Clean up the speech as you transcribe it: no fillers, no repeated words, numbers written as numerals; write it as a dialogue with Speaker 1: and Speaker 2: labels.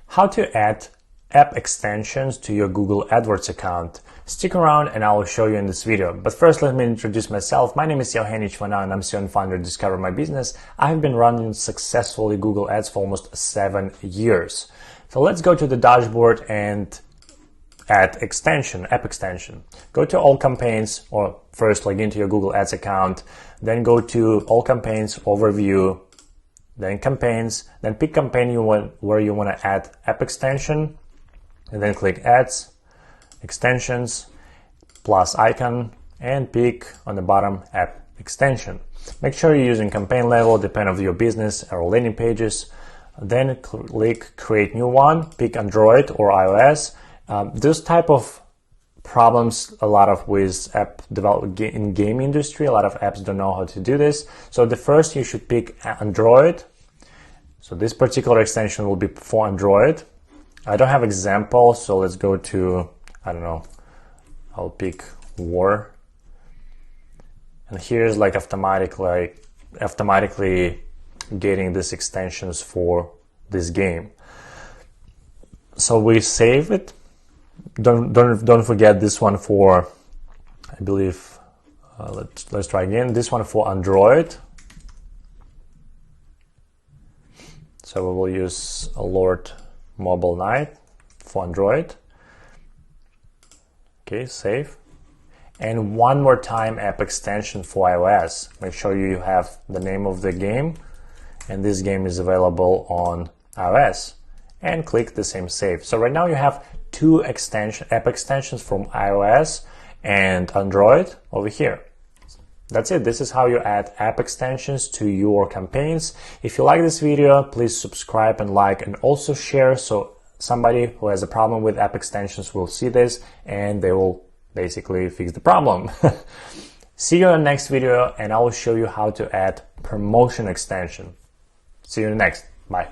Speaker 1: How to add app extensions to your Google AdWords account. Stick around and I will show you in this video. But first, let me introduce myself. My name is Evgeny Chvana and I'm CEO and founder of Discover My Business. I have been running successfully Google Ads for almost 7 years. So let's go to the dashboard and add app extension. Go to all campaigns, or first log into your Google Ads account, then go to all campaigns, overview, then campaigns, then pick campaign where you want to add app extension, and then click ads, extensions, plus icon, and pick on the bottom app extension. Make sure you're using campaign level, depend on your business or landing pages. Then click create new one, pick Android or iOS. This type of problems a lot of with app development in game industry. A lot of apps don't know how to do this. So the first you should pick Android. So this particular extension will be for Android. I don't have example, so let's go to, I don't know, I'll pick War. And here's like automatically getting these extensions for this game. So we save it. Don't forget this one for, I believe, let's try again. This one for Android. So we will use Alert Mobile Night for Android. Okay, save. And one more time app extension for iOS. Make sure you have the name of the game, and this game is available on iOS. And click the same save. So right now you have two app extensions from iOS and Android over here. That's it. This is how you add app extensions to your campaigns. If you like this video, please subscribe and like, and also share, so somebody who has a problem with app extensions will see this and they will basically fix the problem. See you in the next video and I will show you how to add promotion extension. See you in the next. Bye.